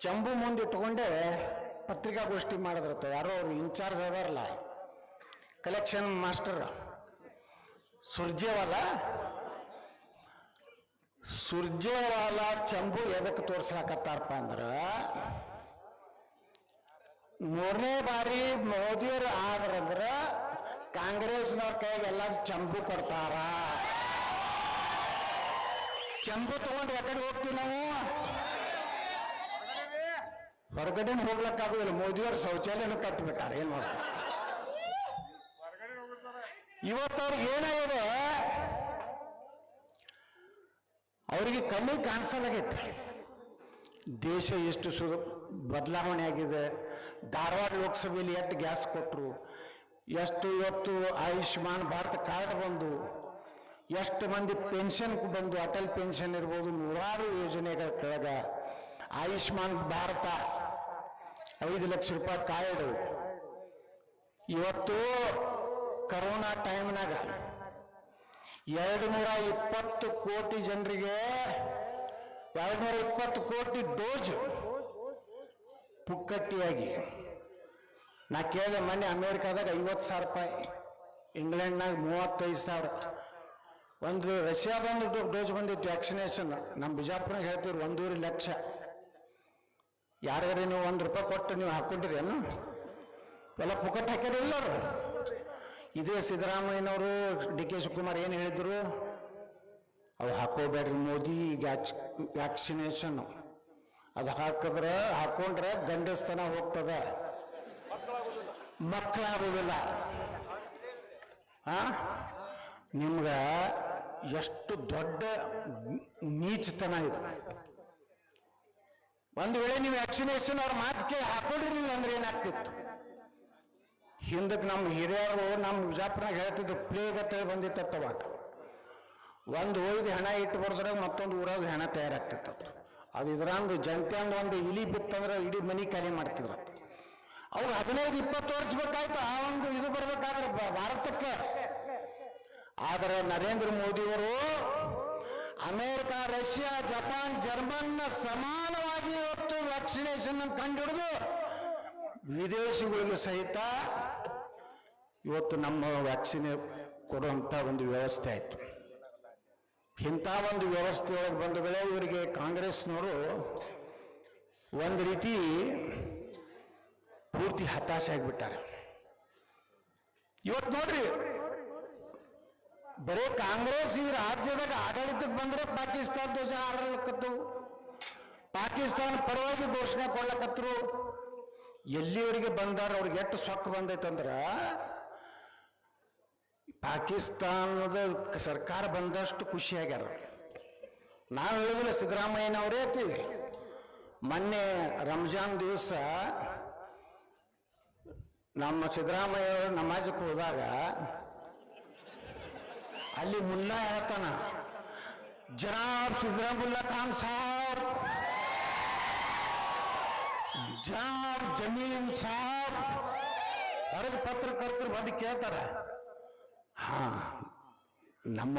ಚಂಬು ಮುಂದೆ ಇಟ್ಕೊಂಡೆ ಪತ್ರಿಕಾಗೋಷ್ಠಿ ಮಾಡಿದ್ರತ್ತ. ಯಾರೋ ಅವ್ರು ಇನ್ಚಾರ್ಜ್ ಅದಾರಲ್ಲ, ಕಲೆಕ್ಷನ್ ಮಾಸ್ಟರ್ ಸುರ್ಜೇವಾಲ ಚಂಬು ಎದಕ್ಕೆ ತೋರ್ಸ್ಲಾಕತ್ತಾರಪ್ಪ ಅಂದ್ರ, 3ನೇ ಬಾರಿ ಮೋದಿಯವರು ಆದ್ರಂದ್ರ ಕಾಂಗ್ರೆಸ್ನವ್ರ ಕೈಗೆ ಎಲ್ಲ ಚಂಬು ಕೊಡ್ತಾರ. ಚಂಬು ತಗೊಂಡು ಯಾಕಡೆ ಹೋಗ್ತೀವಿ ನಾವು? ಹೊರಗಡೆ ಹೋಗ್ಲಕ್ಕಾಗುದಿಲ್ಲ. ಮೋದಿಯವ್ರ ಶೌಚಾಲಯನ ಕಟ್ಟಿಬಿಟ್ಟಾರ. ಏನ್ ಮಾಡ ಇವತ್ತವ್ರಿಗೆ ಏನಾಗಿದೆ, ಅವರಿಗೆ ಕಮ್ಮಿ ಕಾಣಿಸಲಾಗೈತೆ. ದೇಶ ಎಷ್ಟು ಬದಲಾವಣೆ ಆಗಿದೆ. ಧಾರವಾಡ ಲೋಕಸಭೆಯಲ್ಲಿ ಎಷ್ಟು ಗ್ಯಾಸ್ ಕೊಟ್ಟರು, ಎಷ್ಟು ಇವತ್ತು ಆಯುಷ್ಮಾನ್ ಭಾರತ ಕಾರ್ಡ್ ಬಂದು, ಎಷ್ಟು ಮಂದಿ ಪೆನ್ಷನ್ ಬಂದು, ಅಟಲ್ ಪೆನ್ಷನ್ ಇರ್ಬೋದು, ನೂರಾರು ಯೋಜನೆಗಳ ಕೆಳಗ ಆಯುಷ್ಮಾನ್ ಭಾರತ 5 ಲಕ್ಷ ರೂಪಾಯಿ ಕಾರ್ಡ್. ಇವತ್ತು ಕರೋನಾ ಟೈಮ್ನಾಗ 220 ಕೋಟಿ ಜನರಿಗೆ 220 ಕೋಟಿ ಡೋಸ್ ಪುಕ್ಕಟ್ಟಿಯಾಗಿ. ನಾ ಕೇಳಿದೆ ಮೊನ್ನೆ, ಅಮೇರಿಕಾದಾಗ 50,000 ರೂಪಾಯಿ, ಇಂಗ್ಲೆಂಡ್ನಾಗ 35,000, ಒಂದು ರಷ್ಯಾದೊಂದು ಡೋಸ್ ಬಂದಿತ್ತು ವ್ಯಾಕ್ಸಿನೇಷನ್. ನಮ್ಮ ಬಿಜಾಪುರನಾಗ ಹೇಳ್ತೀವ್ರಿ 1.5 ಲಕ್ಷ. ಯಾರಿಗಾರ ನೀವು 1 ರೂಪಾಯಿ ಕೊಟ್ಟು ನೀವು ಹಾಕ್ಕೊಂಡಿರಿ ಏನು? ಎಲ್ಲ ಪುಕ್ಕಟ್ಟು ಹಾಕ್ಯಾರಿಲ್ಲ ಅವರು. ಇದೇ ಸಿದ್ದರಾಮಯ್ಯನವರು, ಡಿ.ಕೆ. ಶಿವಕುಮಾರ್ ಏನು ಹೇಳಿದ್ರು, ಅವು ಹಾಕೋಬೇಡ್ರಿ ಮೋದಿ ವ್ಯಾಕ್ಸಿನೇಷನ್, ಅದು ಹಾಕೊಂಡ್ರೆ ಗಂಡಸ್ತನ ಹೋಗ್ತದ, ಮಕ್ಕಳಾಗುದಿಲ್ಲ. ನಿಮ್ಗ ಎಷ್ಟು ದೊಡ್ಡ ನೀಚತನ ಇದು. ಒಂದು ವೇಳೆ ನೀವು ವ್ಯಾಕ್ಸಿನೇಷನ್ ಅವ್ರ ಮಾತಿಗೆ ಹಾಕೊಂಡಿರ್ಲಿಲ್ಲ ಅಂದ್ರೆ ಏನಾಗ್ತಿತ್ತು? ಹಿಂದಕ್ಕೆ ನಮ್ಮ ಹಿರಿಯರು ನಮ್ಮ ಬಿಜಾಪುರನಾಗ ಹೇಳ್ತಿದ್ರು, ಪ್ಲೇಗ್ ಅಂತ ಬಂದಿತ್ತವಾಗ. ಒಂದು ಒಯ್ದು ಹೆಣ ಇಟ್ಟು ಬರೆದ್ರೆ ಮತ್ತೊಂದು ಊರಾಗ ಹೆಣ ತಯಾರಾಗ್ತಿತ್ತು. ಅದು ಇದರಂದು ಜನತೆಯಂದು ಒಂದು ಇಲಿ ಬಿತ್ತಂದ್ರೆ ಇಡೀ ಮನಿ ಖಾಲಿ ಮಾಡ್ತಿದ್ರು. ಅವ್ರು 15-20 ವರ್ಷ ಬೇಕಾಯ್ತು ಆ ಒಂದು ಇದು ಬರ್ಬೇಕಾದ್ರೆ ಭಾರತಕ್ಕೆ. ಆದರೆ ನರೇಂದ್ರ ಮೋದಿಯವರು ಅಮೇರಿಕ, ರಷ್ಯಾ, ಜಪಾನ್, ಜರ್ಮನ್ನ ಸಮಾನವಾಗಿ ಇವತ್ತು ವ್ಯಾಕ್ಸಿನೇಷನ್ ಕಂಡುಹಿಡಿದು ವಿದೇಶಿಗಳಿಗೂ ಸಹಿತ ಇವತ್ತು ನಮ್ಮ ವ್ಯಾಕ್ಸಿನ್ ಕೊಡುವಂತ ಒಂದು ವ್ಯವಸ್ಥೆ ಆಯ್ತು. ಇಂಥ ಒಂದು ವ್ಯವಸ್ಥೆ ಒಳಗೆ ಬಂದ ವೇಳೆ ಇವರಿಗೆ ಕಾಂಗ್ರೆಸ್ನವರು ಒಂದು ರೀತಿ ಪೂರ್ತಿ ಹತಾಶೆ ಆಗಿಬಿಟ್ಟಾರೆ. ಇವತ್ತು ನೋಡ್ರಿ, ಬರೀ ಕಾಂಗ್ರೆಸ್ ಈ ರಾಜ್ಯದಾಗ ಆಡಳಿತಕ್ಕೆ ಬಂದ್ರೆ ಪಾಕಿಸ್ತಾನ ಧ್ವಜ ಹಾರಲಕತ್ತು, ಪಾಕಿಸ್ತಾನ ಪರವಾಗಿ ಘೋಷಣೆ ಕೊಡ್ಲಕತ್ರು. ಎಲ್ಲಿವರೆಗೆ ಬಂದಾರ, ಅವ್ರಿಗೆ ಎಷ್ಟು ಸೊಕ್ಕ ಬಂದೈತಂದ್ರ, ಪಾಕಿಸ್ತಾನದ ಸರ್ಕಾರ ಬಂದಷ್ಟು ಖುಷಿಯಾಗ್ಯಾರ. ನಾವು ಹೇಳಿದಿಲ್ಲ, ಸಿದ್ದರಾಮಯ್ಯನವರೇ ಅತ್ತೀವಿ. ಮೊನ್ನೆ ರಂಜಾನ್ ದಿವಸ ನಮ್ಮ ಸಿದ್ದರಾಮಯ್ಯ ನಮಾಜಕ್ಕೆ ಹೋದಾಗ ಅಲ್ಲಿ ಮುಲ್ಲಾ ಹೇಳ್ತಾನ, ಜನಾಬ್ ಸಿದ್ದರಾಮುಲ್ಲಾ ಖಾನ್ ಸಾಬ್, ಜನಾಬ್ ಜಮೀನ್ ಸಾಬ್. ಹೊರಗೆ ಪತ್ರಕರ್ತರು ಬಂದು ಕೇಳ್ತಾರ, ನಮ್ಮ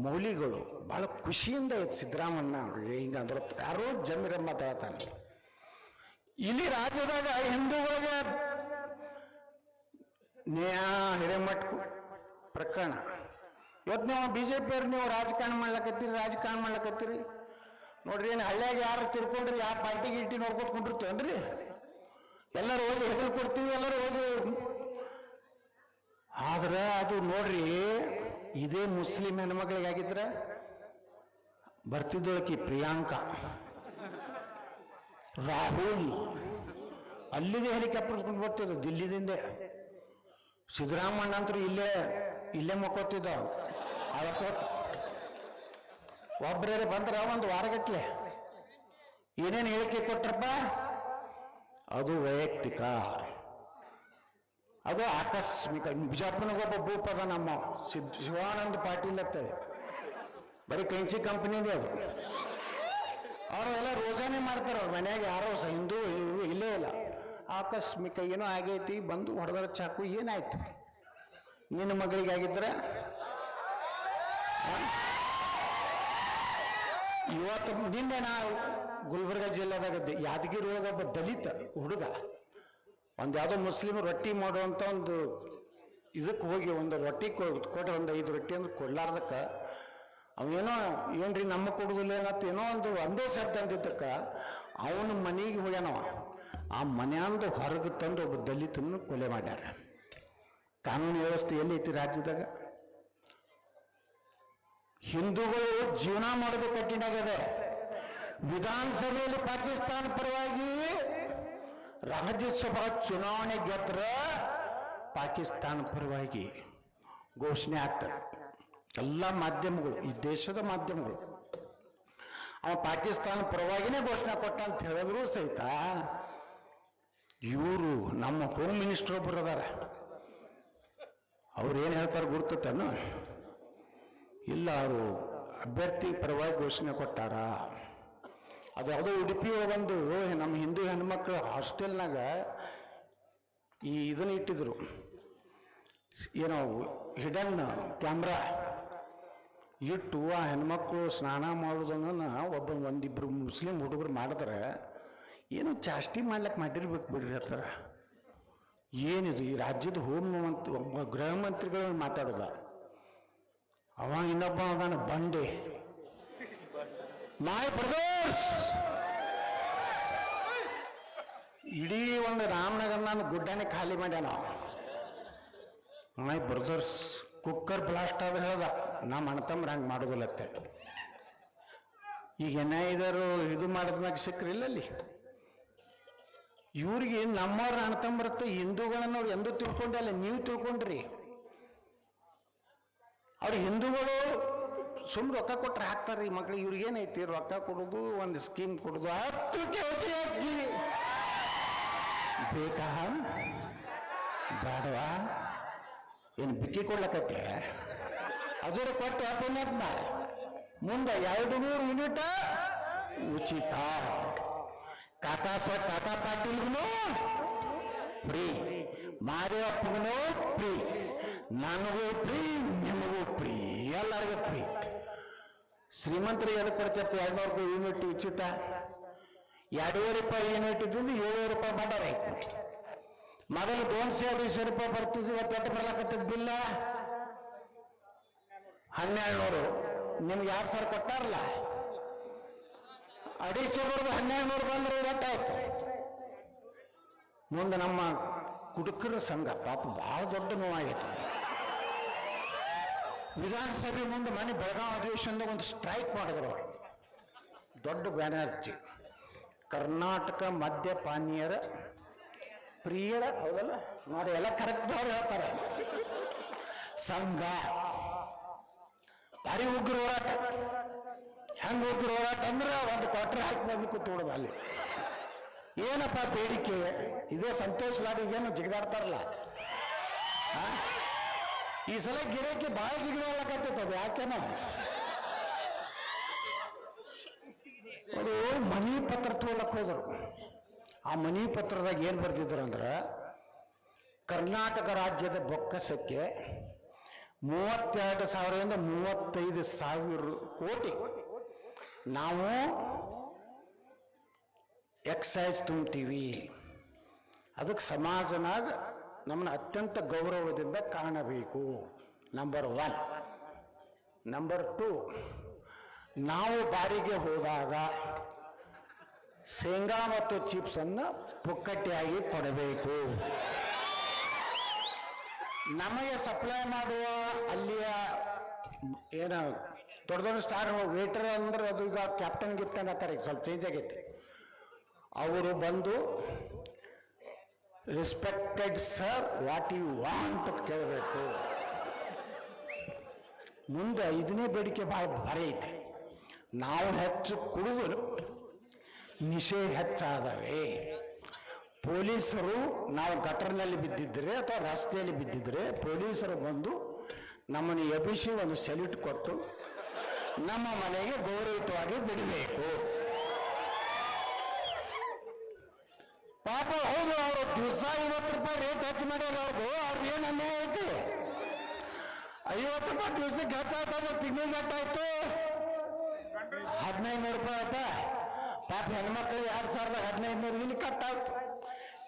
ಮೌಲಿಗಳು ಬಹಳ ಖುಷಿಯಿಂದ ಸಿದ್ದರಾಮಣ್ಣ ಹಿಂಗಂದ್ರೆ ಯಾರೋ ಜಮೀರಮ್ಮ ಹೇಳ್ತಾನೆ. ಇಲ್ಲಿ ರಾಜ್ಯದಾಗ ಹಿಂದೂಗಳಿಗೆ ಹಿರೇಮಠ ಪ್ರಕರಣ. ಇವತ್ತು ನೀವು ಬಿಜೆಪಿಯವ್ರು ನೀವು ರಾಜಕಾರಣ ಮಾಡ್ಲಕತ್ತೀರಿ ನೋಡ್ರಿ. ಏನು ಹಳ್ಳಿಯಾಗ ಯಾರು ತಿರ್ಕೊಂಡ್ರಿ, ಯಾವ ಪಾರ್ಟಿ ಗಿಟ್ಟಿ ನೋಡ್ಕೊತ ಕುಂಡಿರ್ತೀವನ್ರಿ? ಎಲ್ಲರೂ ಹೋಗಿ ಹೆಗಲು ಕೊಡ್ತೀವಿ, ಎಲ್ಲರೂ ಹೋಗಿ. ಆದ್ರೆ ಅದು ನೋಡ್ರಿ, ಇದೇ ಮುಸ್ಲಿಂ ಹೆಣ್ಮಕ್ಳಿಗೆ ಆಗಿದ್ರೆ ಬರ್ತಿದ್ದೋಕಿ ಪ್ರಿಯಾಂಕಾ, ರಾಹುಲ್ ಅಲ್ಲಿದೆ ಹೆಲಿಕಾಪ್ಟರ್ ಬರ್ತಿದ್ರು ದಿಲ್ಲಿದಿಂದ. ಸಿದ್ದರಾಮಣ್ಣ ಅಂತೂ ಇಲ್ಲೇ ಮಕ್ಕೋತಿದ್ದ. ಒಬ್ಬರೇ ಬಂದ್ರ ಒಂದು ವಾರಗಟ್ಲೆ ಏನೇನು ಹೇಳಿಕೆ ಕೊಟ್ರಪ್ಪ, ಅದು ವೈಯಕ್ತಿಕ, ಅದು ಆಕಸ್ಮಿಕ. ಬಿಜಾಪುರನಾಗೊಬ್ಬ ಭೂಪದ ನಮ್ಮ ಶಿವಾನಂದ ಪಾಟೀಲ್ ಅಂತ, ಬರೀ ಕಂಚಿ ಕಂಪನಿದೆ ಅದು. ಅವರು ಎಲ್ಲ ರೋಜಾನೆ ಮಾಡ್ತಾರೆ. ಅವ್ರ ಮನ್ಯಾಗ ಯಾರೋ ಹಿಂದೂ ಇಲ್ಲೇ ಇಲ್ಲ. ಆಕಸ್ಮಿಕ ಏನೋ ಆಗೈತಿ, ಬಂದು ಹೊಡೆದ್ರ ಚಾಕು. ಏನಾಯ್ತು? ನಿನ್ನ ಮಗಳಿಗೆ ಆಗಿದ್ರೆ ಇವತ್ತು ನಿನ್ನೆ ನಾವು ಗುಲ್ಬರ್ಗ ಜಿಲ್ಲೆದಾಗ ಯಾದಗಿರಿ ಒಳಗೆ ಒಬ್ಬ ದಲಿತ ಹುಡುಗ ಒಂದು ಯಾವುದೋ ಮುಸ್ಲಿಮ್ ರೊಟ್ಟಿ ಮಾಡುವಂಥ ಒಂದು ಇದಕ್ಕೆ ಹೋಗಿ ಒಂದು ರೊಟ್ಟಿ ಕೊಟ್ಟರೆ ಒಂದು 5 ರೊಟ್ಟಿ ಅಂದ್ರೆ ಕೊಡ್ಲಾರ್ದಕ್ಕೆ ಅವೇನೋ ಏನ್ರಿ ನಮ್ಮ ಕೊಡುದಿಲ್ಲ ಏನತ್ತ ಏನೋ ಒಂದು ಒಂದೇ ಶಬ್ದ ಅಂದಿದ್ದಕ್ಕೆ ಅವನ ಮನೆಗೆ ಹೋಗ್ಯಾನವ. ಆ ಮನೆಯಂದು ಹೊರಗೆ ತಂದು ಒಬ್ಬ ದಲಿತನ್ನು ಕೊಲೆ ಮಾಡ್ಯಾರ. ಕಾನೂನು ವ್ಯವಸ್ಥೆ ಎಲ್ಲಿ ಐತಿ ರಾಜ್ಯದಾಗ? ಹಿಂದೂಗಳು ಜೀವನ ಮಾಡೋದು ಕಠಿಣ ಆಗಿದೆ. ವಿಧಾನಸಭೆಯಲ್ಲಿ ಪಾಕಿಸ್ತಾನ ಪರವಾಗಿ ರಾಜ್ಯಸಭಾ ಚುನಾವಣೆ ಗೆದ್ರ ಪಾಕಿಸ್ತಾನ ಪರವಾಗಿ ಘೋಷಣೆ ಆಗ್ತದೆ. ಎಲ್ಲ ಮಾಧ್ಯಮಗಳು, ಈ ದೇಶದ ಮಾಧ್ಯಮಗಳು ಅವ ಪಾಕಿಸ್ತಾನ ಪರವಾಗಿನೇ ಘೋಷಣೆ ಕೊಟ್ಟ ಅಂತ ಹೇಳಿದ್ರು ಸಹಿತ ಇವರು ನಮ್ಮ ಹೋಮ್ ಮಿನಿಸ್ಟರ್ ಒಬ್ಬರು ಅದಾರ, ಅವ್ರು ಏನು ಹೇಳ್ತಾರೆ ಗುರ್ತತನು? ಇಲ್ಲ, ಅವರು ಅಭ್ಯರ್ಥಿ ಪರವಾಗಿ ಘೋಷಣೆ ಕೊಟ್ಟಾರ. ಅದು ಯಾವುದೋ ಉಡುಪಿ ಒಂದು ನಮ್ಮ ಹಿಂದೂ ಹೆಣ್ಮಕ್ಳು ಹಾಸ್ಟೆಲ್ನಾಗ ಇದನ್ನ ಇಟ್ಟಿದ್ರು, ಏನೋ ಹಿಡನ್ ಕ್ಯಾಮ್ರಾ ಇಟ್ಟು ಆ ಹೆಣ್ಮಕ್ಳು ಸ್ನಾನ ಮಾಡೋದನ್ನ ಒಂದಿಬ್ರು ಮುಸ್ಲಿಂ ಹುಡುಗರು ಮಾಡಿದ್ರೆ ಏನು ಚಾಷ್ಟಿ ಮಾಡ್ಲಿಕ್ಕೆ ಮಾಡಿರ್ಬೇಕು ಬಿಡ್ರಿ ಹತ್ತಾರ. ಏನಿದು ಈ ರಾಜ್ಯದ ಒಬ್ಬ ಗೃಹ ಮಂತ್ರಿಗಳು ಮಾತಾಡೋದ, ಅವ ಇನ್ನೊಬ್ಬ ಅದಾನ ಬಂಡೆ, ಮೈ ಬ್ರದರ್ಸ್, ಇಡೀ ಒಂದು ರಾಮನಗರನ ಗುಡ್ಡಾನೆ ಖಾಲಿ ಮಾಡ್ಯಾನ. ಮೈ ಬ್ರದರ್ಸ್ ಕುಕ್ಕರ್ ಬ್ಲಾಸ್ಟ್ ಆದ್ರೆ ಹೇಳ್ದ, ನಮ್ಮ ಅಣ್ಣತಮ್ಮರು ಹಂಗೆ ಮಾಡೋದಿಲ್ಲತ್ತೆ. ಈಗ ಏನಾದ್ರು ಇದು ಮಾಡಿದ್ಮ್ಯಾಗ ಸಿಕ್ಕ್ರಿಲ್ಲ ಅಲ್ಲಿ. ಇವ್ರಿಗೆ ನಮ್ಮವ್ರ ಅಣ್ಣತಮ್ಮರತ್ತ ಹಿಂದೂಗಳನ್ನ ಅವ್ರು ಎಂದೂ ತಿಳ್ಕೊಂಡಲ್ಲ, ನೀವು ತಿಳ್ಕೊಂಡ್ರಿ. ಅವ್ರು ಹಿಂದೂಗಳು ಸುಮ್ಮನೆ ರೊಕ್ಕ ಕೊಟ್ರೆ ಹಾಕ್ತಾರ್ರಿ ಮಕ್ಳಿಗೆ. ಇವ್ರಿಗೇನೈತಿ ರೊಕ್ಕ ಕೊಡೋದು, ಒಂದು ಸ್ಕೀಮ್ ಕೊಡೋದು, 10 ಕೆಜಿ ಅಕ್ಕಿ ಬೇಕಾ ಬೇಡವಾ? ಏನು ಬಿಕ್ಕಿ ಕೊಡ್ಲಕತ್ತೆ? ಅದರ ಕೊಟ್ಟು ಪುಣ್ಯಾತ್ಮ ಮುಂದೆ 200 ಯೂನಿಟ್ ಉಚಿತ. ಕಾಕಾ ಪಾಟೀಲ್ಗೂ ಫ್ರೀ, ಮಾದೇವಪ್ಪಗೂ ಫ್ರೀ, ನನಗೂ ಫ್ರೀ, ನಿಮಗೂ ಫ್ರೀ, ಎಲ್ಲರಿಗೂ ಫ್ರೀ. ಶ್ರೀಮಂತರಿಗೆ ಎದಕ್ಕೆ ಕೊಡ್ತಪ್ಪ 200 ಯೂನಿಟ್ ಉಚಿತ? 2,500 ರೂಪಾಯಿ ಯೂನಿಟ್ ಇದ್ದಿಂದ 7,000 ರೂಪಾಯಿ ಮಾಡ್ಯಾರ. ಮೊದಲು 200-250 ರೂಪಾಯಿ ಬರ್ತಿದ್ವಿ, ಇವತ್ತು ಎಷ್ಟು ಬರ್ಲಾಕತ್ತಿದ್ ಬಿಲ್ಲ? 1,200. ನಿಮ್ಗೆ 2,000 ಕೊಟ್ಟಾರಲ್ಲ, 250 ಬರ್ದು 1,200 ಬಂದ್ರೆ ಇವತ್ತಾಯ್ತು. ಮುಂದೆ ನಮ್ಮ ಕುಡುಕರ ಸಂಘ ಪಾಪ ಬಹಳ ದೊಡ್ಡ ನೋವಾಗೈತೆ. ವಿಧಾನಸಭೆ ಮುಂದೆ ಮನೆ ಬೆಳಗಾವಿ ಅಧಿವೇಶನದಾಗ ಒಂದು ಸ್ಟ್ರೈಕ್ ಮಾಡಿದ್ರು. ದೊಡ್ಡ ಬ್ಯಾನರ್ ಹಚ್ಚಿ, ಕರ್ನಾಟಕ ಮದ್ಯಪಾನೀಯರ ಪ್ರಿಯರ, ಹೌದಲ್ಲ ನೋಡಿ, ಎಲ್ಲ ಕರೆಕ್ಟ್ ಅವ್ರು ಹೇಳ್ತಾರೆ, ಸಂಘ. ಭಾರಿ ಉಗ್ರ ಹೋರಾಟ. ಹೆಂಗೆ ಉಗ್ರ ಹೋರಾಟ ಅಂದ್ರೆ ಒಂದು ಕ್ವಾರ್ಟರ್ ಹಾಕಿ ಬಂದು ಕೂತ್ಬಿಡೋದು ಅಲ್ಲಿ. ಏನಪ್ಪ ಬೇಡಿಕೆ? ಇದೇ ಸಂತೋಷ್ ಲಾಡಿಗೇನು ಜಿಗಿದಾಡ್ತಾರಲ್ಲ, ಈ ಸಲ ಗಿರಕ್ಕೆ ಭಾಳ ಜಿಗಿದಾಡ್ಲಕತ್ತದ. ಯಾಕೆನೋ ಅದು ಮನಿ ಪತ್ರ ತಗೊಳಕ್ ಹೋದ್ರು. ಆ ಮನಿ ಪತ್ರದಾಗ ಏನು ಬರ್ತಿದ್ರು ಅಂದ್ರೆ, ಕರ್ನಾಟಕ ರಾಜ್ಯದ ಬೊಕ್ಕಸಕ್ಕೆ 32,000ರಿಂದ 35,000 ಕೋಟಿ ನಾವು ಎಕ್ಸೈಸ್ ತುಂಬ್ತೀವಿ. ಅದಕ್ಕೆ ಸಮಾಜನಾಗ ನಮ್ಮನ್ನ ಅತ್ಯಂತ ಗೌರವದಿಂದ ಕಾಣಬೇಕು. ನಂಬರ್ 1. ನಂಬರ್ 2, ನಾವು ಬಾರಿಗೆ ಹೋದಾಗ ಶೇಂಗಾ ಮತ್ತು ಚಿಪ್ಸ್ ಅನ್ನು ಪುಕ್ಕಟ್ಟೆಯಾಗಿ ಕೊಡಬೇಕು. ನಮಗೆ ಸಪ್ಲೈ ಮಾಡುವ ಅಲ್ಲಿಯ ಏನು ದೊಡ್ಡ ದೊಡ್ಡ ಸ್ಟಾರ್ ವೇಟರ್ ಅಂದ್ರೆ ಅದು ಈಗ ಕ್ಯಾಪ್ಟನ್ ಗಿಫ್ಟನ್ ಅಂತಾರೆ, ಸ್ವಲ್ಪ ಚೇಂಜ್ ಆಗೈತಿ. ಅವರು ಬಂದು respected sir what you want ಅಂತ ಕೇಳಬೇಕು. ಮುಂದೆ 5ನೇ ಬೇಡಿಕೆ ಭಾಳ ಭಾರಿ ಐತೆ. ನಾವು ಹೆಚ್ಚು ಕುಡಿದು ನಿಷೇಧ ಹೆಚ್ಚಾದರೆ ಪೊಲೀಸರು, ನಾವು ಗಟರ್ನಲ್ಲಿ ಬಿದ್ದಿದ್ರೆ ಅಥವಾ ರಸ್ತೆಯಲ್ಲಿ ಬಿದ್ದಿದ್ರೆ ಪೊಲೀಸರು ಬಂದು ನಮ್ಮನ್ನು ಎಬ್ಬಿಸಿ ಒಂದು ಸೆಲ್ಯೂಟ್ ಕೊಟ್ಟು ನಮ್ಮ ಮನೆಗೆ ಗೌರವಿತವಾಗಿ ಬಿಡಬೇಕು. ಪಾಪ ಹೌದು, ಅವರು ದಿವಸ 50 ರೂಪಾಯಿ ರೇಟ್ ಹೆಚ್ಚು ಮಾಡ್ಯಾರ. ಅವ್ರಿಗೆ ಏನು ಅನ್ಯಾಯ ಐತಿ? 50 ರೂಪಾಯಿ ದಿವಸಕ್ಕೆ ಹೆಚ್ಚಾಗ್ತದೆ, ತಿಂಗಳಿಗೆ ಎಷ್ಟಾಯ್ತು? 1,500 ರೂಪಾಯಿ ಆಯ್ತಾ? ಪಾಪ ಹೆಣ್ಮಕ್ಳಿಗೆ 2,500 ಇಲ್ಲಿ ಕಟ್ಟಾಯ್ತು.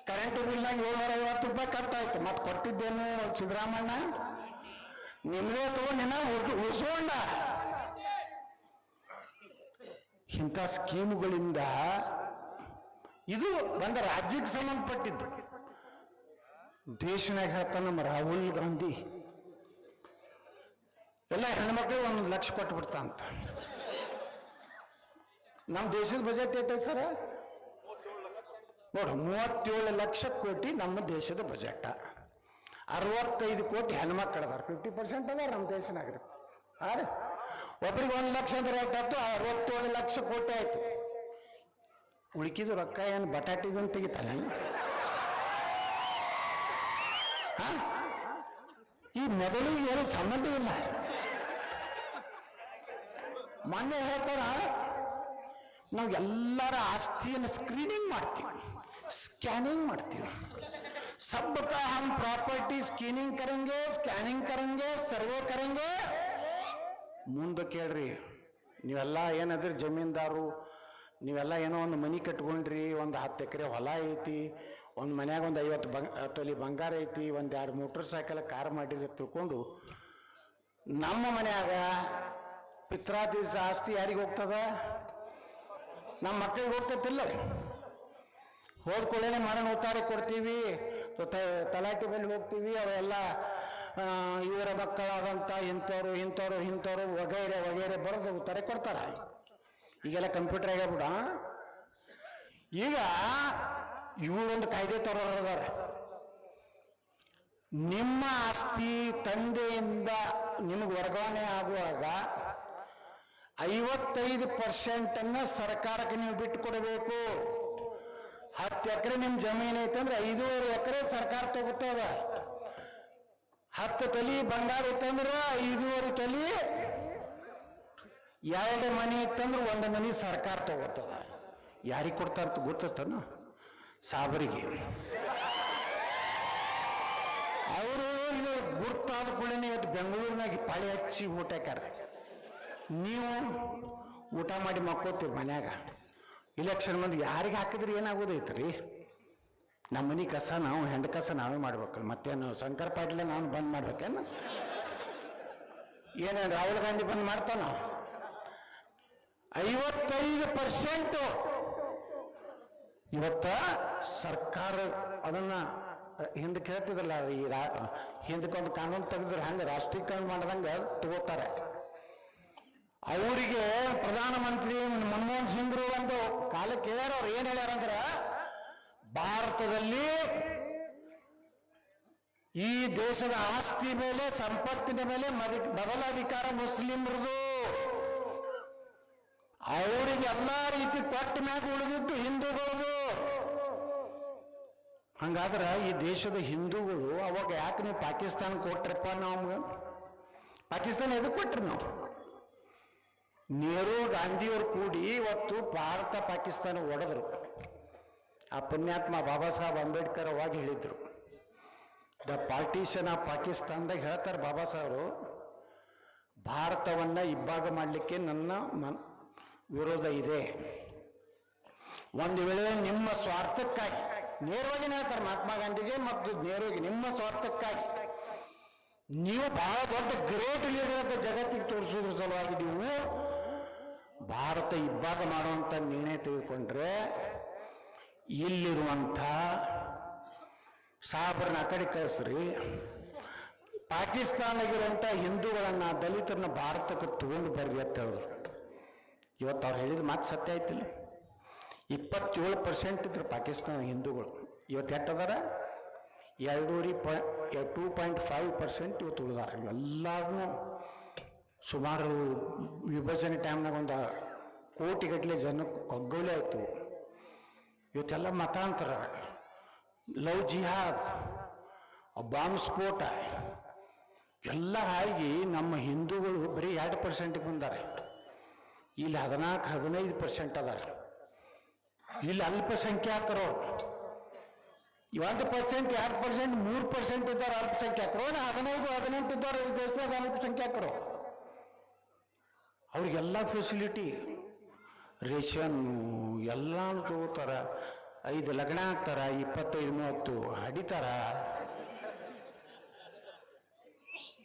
ಕರೆಂಟ್ ಬಿಲ್ನಾಗ 750 ರೂಪಾಯಿ ಕಟ್ಟಾಯ್ತು. ಮತ್ತೆ ಕೊಟ್ಟಿದ್ದೇನು ಸಿದ್ದರಾಮಣ್ಣ? ನಿಮ್ಮದೇ ತಗೊಂಡಿನ ಉಳಿಸೋಣ. ಇಂಥ ಸ್ಕೀಮುಗಳಿಂದ ಇದು ಒಂದು ರಾಜ್ಯಕ್ಕೆ ಸಂಬಂಧಪಟ್ಟಿದ್ದು. ದೇಶನಾಗ ಹೇಳ್ತಾನೆ ನಮ್ಮ ರಾಹುಲ್ ಗಾಂಧಿ ಎಲ್ಲ ಹೆಣ್ಮಕ್ಳಿಗೆ 1 ಲಕ್ಷ ಕೊಟ್ಟು ಬಿಡ್ತಾಂತ. ನಮ್ಮ ದೇಶದ ಬಜೆಟ್ ಐತೆ ಸರ ನೋಡ್ರಿ, 37 ಲಕ್ಷ ಕೋಟಿ ನಮ್ಮ ದೇಶದ ಬಜೆಟ್. 65 ಕೋಟಿ ಹೆಣ್ಮಕ್ಳು ಅದಾರ, 50% ಅದಾರ ನಮ್ಮ ದೇಶನಾಗ. ಒಬ್ಬರಿಗೆ 1 ಲಕ್ಷ ಅಂದ್ರೆ ಆಯ್ತು, 67 ಲಕ್ಷ ಕೋಟಿ ಆಯ್ತು. ಉಳಿಕಿದ ರೊಕ್ಕ ಏನು ಬಟಾಟಿದಂತ ತೆಗಿತಾನೆ? ಈ ಮೊದಲಿಗೆ ಏನು ಸಂಬಂಧ ಇಲ್ಲ. ಮೊನ್ನೆ ಹೇಳ್ತಾರ ನಾವು ಎಲ್ಲರ ಆಸ್ತಿಯನ್ನು ಸ್ಕ್ರೀನಿಂಗ್ ಮಾಡ್ತೀವಿ, ಸ್ಕ್ಯಾನಿಂಗ್ ಮಾಡ್ತೀವಿ. सबका हम प्रॉपर्टी स्कैनिंग करेंगे, स्कैनिंग करेंगे, सर्वे करेंगे. ಮುಂದೆ ಕೇಳ್ರಿ, ನೀವೆಲ್ಲ ಏನಾದ್ರಿ ಜಮೀನ್ದಾರು, ನೀವೆಲ್ಲ ಏನೋ ಒಂದು ಮನೆ ಕಟ್ಕೊಂಡ್ರಿ, ಒಂದು 10 ಎಕರೆ ಹೊಲ ಐತಿ, ಒಂದು ಮನ್ಯಾಗ ಒಂದು 50 ತೊಲಿ ಬಂಗಾರ ಐತಿ, ಒಂದು 2 ಮೋಟರ್ ಸೈಕಲ್ ಕಾರ್ ಮಾಡಿರಿ ತಿಳ್ಕೊಂಡು ನಮ್ಮ ಮನ್ಯಾಗ ಪಿತ್ರಾದಿ ಆಸ್ತಿ ಯಾರಿಗೆ ಹೋಗ್ತದ? ನಮ್ಮ ಮಕ್ಕಳಿಗೆ ಹೋಗ್ತತಿಲ್ಲ. ಹೋದ್ಕೊಳ್ಳೇನೆ ಮಾಡೋಣ ಉತ್ತಾರ ಕೊಡ್ತೀವಿ, ತಲಾಟಿ ಬಳಿ ಹೋಗ್ತೀವಿ, ಅವೆಲ್ಲ ಇವರ ಮಕ್ಕಳಾದಂಥ ಇಂಥವ್ರು ವಗೈರೆ ಬರೋದು ಉತ್ತರ ಕೊಡ್ತಾರ. ಈಗೆಲ್ಲ ಕಂಪ್ಯೂಟರ್ ಆಗ್ಯಾಬಿಡ. ಈಗ ಇವರೊಂದು ಕಾಯ್ದೆ ತರೋರದಾರ, ನಿಮ್ಮ ಆಸ್ತಿ ತಂದೆಯಿಂದ ನಿಮಗೆ ವರ್ಗಾವಣೆ ಆಗುವಾಗ 55% ಸರ್ಕಾರಕ್ಕೆ ನೀವು ಬಿಟ್ಟು ಕೊಡಬೇಕು. 10 ಎಕರೆ ನಿಮ್ಮ ಜಮೀನು ಐತಂದ್ರೆ 5.5 ಎಕರೆ ಸರ್ಕಾರ ತಗೋತದ. 10 ತೊಲಿ ಬಂಗಾರ ಇತ್ತಂದ್ರೆ 5.5 ತೊಲಿ, 2 ಮನೆ ಇತ್ತಂದ್ರೆ 1 ಮನೆ ಸರ್ಕಾರ ತಗೋತದ. ಯಾರಿಗೆ ಕೊಡ್ತಾರ ಗೊತ್ತನ? ಸಾಬರಿಗೆ. ಅವರು ಇದು ಗುರ್ತಾದ ಕೂಡಲೇ ಇವತ್ತು ಬೆಂಗಳೂರಿನಾಗ ಪಾಳಿ ಹಚ್ಚಿ ಊಟ ಹಾಕ್ಯಾರ. ನೀವು ಊಟ ಮಾಡಿ ಮಕ್ಕೋತೀರಿ ಮನ್ಯಾಗ. ಇಲೆಕ್ಷನ್ ಮಂದಿ ಯಾರಿಗೆ ಹಾಕಿದ್ರೆ ಏನಾಗೋದೈತ್ರಿ? ನಮ್ಮ ಮನೆ ಕಸ ನಾವು, ಹೆಂಡ ಕಸ ನಾವೇ ಮಾಡ್ಬೇಕಲ್ಲ. ಮತ್ತೇನು ಶಂಕರ್ ಪಾಟೀಲ ನಾನು ಬಂದ್ ಮಾಡ್ಬೇಕೇನು? ಏನೇನು ರಾಹುಲ್ ಗಾಂಧಿ ಬಂದ್ ಮಾಡ್ತಾನ? 55% ಇವತ್ತ ಸರ್ಕಾರ ಅದನ್ನ ಹಿಂದಕ್ಕೆ ಹೇಳ್ತಿದ್ರಲ್ಲ, ಈ ಹಿಂದಕ್ಕೊಂದು ಕಾನೂನು ತೆಗೆದ್ರೆ ಹಂಗೆ ರಾಷ್ಟ್ರೀಕರಣ ಮಾಡ್ದಂಗೆ ತಗೋತಾರೆ. ಅವರಿಗೆ ಪ್ರಧಾನಮಂತ್ರಿ ಮನಮೋಹನ್ ಸಿಂಗ್ರು ಒಂದು ಕಾಲಕ್ಕೆ ಹೇಳ್ಯಾರ. ಅವ್ರು ಏನ್ ಹೇಳ್ಯಾರಂದ್ರ, ಭಾರತದಲ್ಲಿ ಈ ದೇಶದ ಆಸ್ತಿ ಮೇಲೆ, ಸಂಪತ್ತಿನ ಮೇಲೆ ಮೊದಲ ಅಧಿಕಾರ ಮುಸ್ಲಿಮರದು. ಅವರಿಗೆ ಎಲ್ಲಾ ರೀತಿ ಕೊಟ್ಟ ಮ್ಯಾಗ ಉಳಿದಿದ್ದು ಹಿಂದೂಗಳದು. ಹಂಗಾದ್ರ ಈ ದೇಶದ ಹಿಂದೂಗಳು ಅವಾಗ ಯಾಕೆ ನೀವು ಪಾಕಿಸ್ತಾನ ಕೊಟ್ರಪ್ಪ? ನಾವು ಪಾಕಿಸ್ತಾನ ಎದಕ್ಕೆ ಕೊಟ್ರಿ? ನಾವು ನೆಹರು ಗಾಂಧಿಯವರು ಕೂಡಿ ಇವತ್ತು ಭಾರತ ಪಾಕಿಸ್ತಾನ ಒಡೆದ್ರು. ಆ ಪುಣ್ಯಾತ್ಮ ಬಾಬಾ ಸಾಹೇಬ್ ಅಂಬೇಡ್ಕರ್ ಅವಾಗ ಹೇಳಿದ್ರು, ದ ಪಾರ್ಟಿಷನ್ ಆಫ್ ಪಾಕಿಸ್ತಾನದಾಗ ಹೇಳ್ತಾರೆ ಬಾಬಾ ಸಾಹೇಬರು, ಭಾರತವನ್ನ ಇಬ್ಬಾಗ ಮಾಡಲಿಕ್ಕೆ ನನ್ನ ವಿರೋಧ ಇದೆ. ಒಂದು ವೇಳೆ ನಿಮ್ಮ ಸ್ವಾರ್ಥಕ್ಕಾಗಿ, ನೇರವಾಗಿ ಹೇಳ್ತಾರೆ ಮಹಾತ್ಮ ಗಾಂಧಿಗೆ ಮತ್ತು ನೆಹರುಗೆ, ನಿಮ್ಮ ಸ್ವಾರ್ಥಕ್ಕಾಗಿ ನೀವು ಬಹಳ ದೊಡ್ಡ ಗ್ರೇಟ್ ಲೀಡರ್ ಅಂತ ಜಗತ್ತಿಗೆ ತೋರಿಸೋದ್ರ ಸಲುವಾಗಿ ನೀವು ಭಾರತ ಇಬ್ಬಾಗ ಮಾಡುವಂತ ನಿರ್ಣಯ ತೆಗೆದುಕೊಂಡ್ರೆ, ಇಲ್ಲಿರುವಂಥ ಸಾಹೇಬ್ರನ್ನ ಆ ಕಡೆ ಕಳಿಸ್ರಿ, ಪಾಕಿಸ್ತಾನಗಿರುವಂಥ ಹಿಂದೂಗಳನ್ನ, ದಲಿತರನ್ನ ಭಾರತಕ್ಕೆ ತಗೊಂಡು ಬರ್ರಿ ಅಂತ ಹೇಳಿದ್ರು. ಇವತ್ತು ಅವ್ರು ಹೇಳಿದ ಮಾತು ಸತ್ಯ ಆಯ್ತಿಲ್ಲ. 27% ಇದ್ರು ಪಾಕಿಸ್ತಾನ ಹಿಂದೂಗಳು. ಇವತ್ತು ಎಟ್ಟದಾರ? 2.5% ಇವತ್ತು ಉಳಿದಾರ. ಎಲ್ಲಾರನ್ನೂ ಸುಮಾರು ವಿಭಜನೆ ಟೈಮ್ನಾಗ 1 ಕೋಟಿಗಟ್ಟಲೆ ಜನಕ್ಕೆ ಕೊಗ್ಗೋಲೆ ಆಯ್ತು. ಇವತ್ತೆಲ್ಲ ಮತಾಂತರ, ಲವ್ ಜಿಹಾದ್, ಬಾಂಬ್ ಸ್ಫೋಟ ಎಲ್ಲ ಆಗಿ ನಮ್ಮ ಹಿಂದೂಗಳು ಬರೀ 2% ಬಂದಾರೆ. ಇಲ್ಲಿ 14-15% ಅದಾರ. ಇಲ್ಲಿ ಅಲ್ಪಸಂಖ್ಯಾತರು 1%, 2%, 3% ಇದ್ದಾರೆ ಅಲ್ಪಸಂಖ್ಯಾತರು. 15-18 ಇದ್ದಾರೆ ಈ ದೇಶದಾಗ ಅಲ್ಪಸಂಖ್ಯಾತರು. ಅವ್ರಿಗೆಲ್ಲ ಫೆಸಿಲಿಟಿ. ರೇಷನ್ನು ಎಲ್ಲಾನು ತಗೋತಾರ, 5 ಲಗ್ನ ಆಗ್ತಾರ, 25-30 ಹಡಿತಾರ,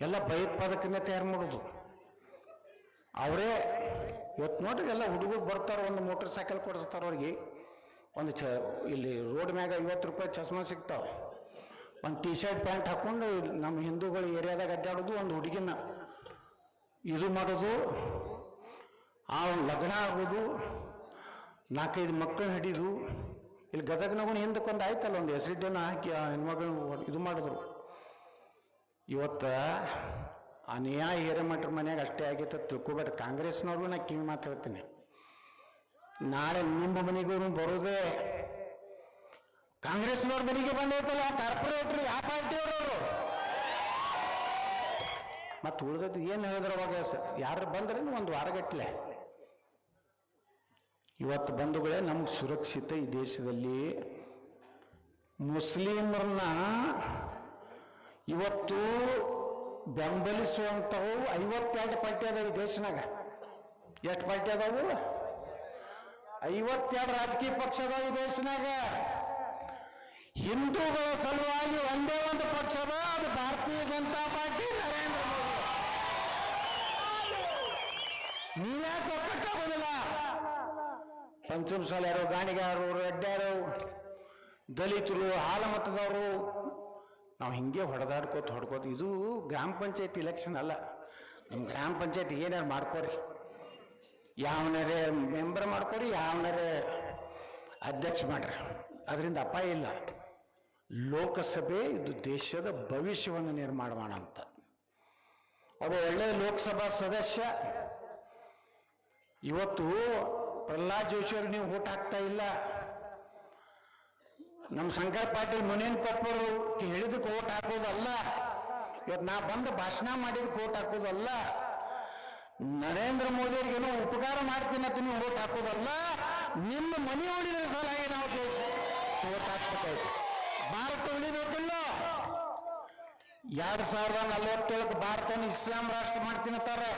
ಎಲ್ಲ ಭಯೋತ್ಪಾದಕನೇ ತಯಾರು ಮಾಡೋದು ಅವರೇ. ಇವತ್ತು ನೋಡ್ರಿ, ಎಲ್ಲ ಹುಡುಗರು ಬರ್ತಾರೆ, ಒಂದು ಮೋಟರ್ ಸೈಕಲ್ ಕೊಡಿಸ್ತಾರೆ ಅವ್ರಿಗೆ, ಒಂದು ಇಲ್ಲಿ ರೋಡ್ ಮ್ಯಾಗ 50 ರೂಪಾಯಿ ಚಸ್ಮಾ ಸಿಗ್ತಾವ, ಒಂದು ಟಿ ಶರ್ಟ್ ಪ್ಯಾಂಟ್ ಹಾಕ್ಕೊಂಡು ನಮ್ಮ ಹಿಂದೂಗಳು ಏರಿಯಾದಾಗ ಅಡ್ಡಾಡೋದು, ಒಂದು ಹುಡುಗಿನ ಇದು ಮಾಡೋದು, ಆ ಲಗ್ನ ಆಗೋದು, 4-5 ಮಕ್ಕಳು ಹಿಡಿದು. ಇಲ್ಲಿ ಗದಗನಗೂ ಹಿಂದಕ್ಕೊಂದು ಆಯ್ತಲ್ಲ, ಒಂದು ಎಸಿಡನ್ನು ಹಾಕಿ ಆ ಹೆಣ್ಮಗಳು ಇದು ಮಾಡಿದ್ರು. ಇವತ್ತು ಅನ್ಯಾಯ ಹಿರೇಮಠರ ಮನೆಯಾಗ ಅಷ್ಟೇ ಆಗೈತೆ ತಿಳ್ಕೊಬೇಡ್ರಿ. ಕಾಂಗ್ರೆಸ್ನವ್ರಿಗೂ ನಾ ಕಿವಿ ಮಾತು ಹೇಳ್ತೀನಿ, ನಾಳೆ ನಿಮ್ಮ ಮನೆಗೂ ಬರೋದೇ ಕಾಂಗ್ರೆಸ್ನವ್ರ ಮನೆಗೆ ಬಂದೈತಲ್ಲ ಕಾರ್ಪೊರೇಟ್ರು, ಯಾವ ಪಾರ್ಟಿಯವರು ಮತ್ತು ಉಳಿದದ್ದು ಏನು ಹೇಳಿದ್ರು ಅವಾಗ ಯಾರು ಬಂದ್ರೇನು ಒಂದು ವಾರಗಟ್ಟಲೆ. ಇವತ್ತು ಬಂಧುಗಳೇ, ನಮ್ಗೆ ಸುರಕ್ಷಿತ ಈ ದೇಶದಲ್ಲಿ. ಮುಸ್ಲಿಮರನ್ನ ಇವತ್ತು ಬೆಂಬಲಿಸುವಂಥವು 52 ಪಾರ್ಟಿ ಅದಾವ ಈ ದೇಶನಾಗ. ಎಷ್ಟು ಪಾರ್ಟಿ ಅದಾವು? 52 ರಾಜಕೀಯ ಪಕ್ಷ ಅದಾವ ಈ ದೇಶನಾಗ. ಹಿಂದೂಗಳ ಸಲುವಾಗಿ ಒಂದೇ ಒಂದು ಪಕ್ಷ ಅದ, ಅದು ಭಾರತೀಯ ಜನತಾ ಪಾರ್ಟಿ, ನರೇಂದ್ರ ಮೋದಿ. ನೀವ್ಯಾಕೆ ಒಕ್ಕಟ್ಟಾಗೋದಿಲ್ಲ? ಸಂಚರಿಸಲ್ಯಾರು, ಗಾಣಿಗಾರರು, ರೆಡ್ಡ್ಯಾರು, ದಲಿತರು, ಹಾಲಮತದವರು, ನಾವು ಹಿಂಗೆ ಹೊಡೆಕೋತ ಇದು ಗ್ರಾಮ ಪಂಚಾಯತ್ ಇಲೆಕ್ಷನ್ ಅಲ್ಲ. ನಮ್ಮ ಗ್ರಾಮ ಪಂಚಾಯತ್ ಏನಾರು ಮಾಡ್ಕೋರಿ, ಯಾವನಾರೇ ಮೆಂಬರ್ ಮಾಡ್ಕೊರಿ, ಯಾವನಾರೇ ಅಧ್ಯಕ್ಷ ಮಾಡ್ರಿ, ಅದರಿಂದ ಅಪಾಯ ಇಲ್ಲ. ಲೋಕಸಭೆ ಇದು ದೇಶದ ಭವಿಷ್ಯವನ್ನು ನಿರ್ಮಾಣ ಮಾಡೋಂಥ ಒಬ್ಬ ಒಳ್ಳೆಯ ಲೋಕಸಭಾ ಸದಸ್ಯ. ಇವತ್ತು ಪ್ರಹ್ಲಾದ್ ಜೋಶಿ ಅವ್ರಿಗೆ ನೀವು ಓಟ್ ಹಾಕ್ತಾ ಇಲ್ಲ, ನಮ್ಮ ಶಂಕರ್ ಪಾಟೀಲ್ ಮುನೇನ್ ಕೊಪ್ಪರು ಹೇಳಿದಕ್ಕೆ ಓಟ್ ಹಾಕೋದಲ್ಲ, ಇವತ್ತು ನಾ ಬಂದು ಭಾಷಣ ಮಾಡಿದಕ್ಕೆ ಓಟ್ ಹಾಕೋದಲ್ಲ, ನರೇಂದ್ರ ಮೋದಿ ಅವ್ರಿಗೇನೋ ಉಪಕಾರ ಮಾಡ್ತೀನಿ ಅಂತ ನೀವು ಓಟ್ ಹಾಕೋದಲ್ಲ, ನಿಮ್ಮ ಮನೆ ಉಳಿದ ಸಲುವಾಗಿ ನಾವು ಓಟ್ ಹಾಕ್ಬೇಕಾಯ್ತು. ಭಾರತ ಉಳಿಬೇಕಿಲ್ಲ. 2047 ಭಾರತವನ್ನು ಇಸ್ಲಾಂ ರಾಷ್ಟ್ರ ಮಾಡ್ತೀನಿ ಅಂತಾರೆ.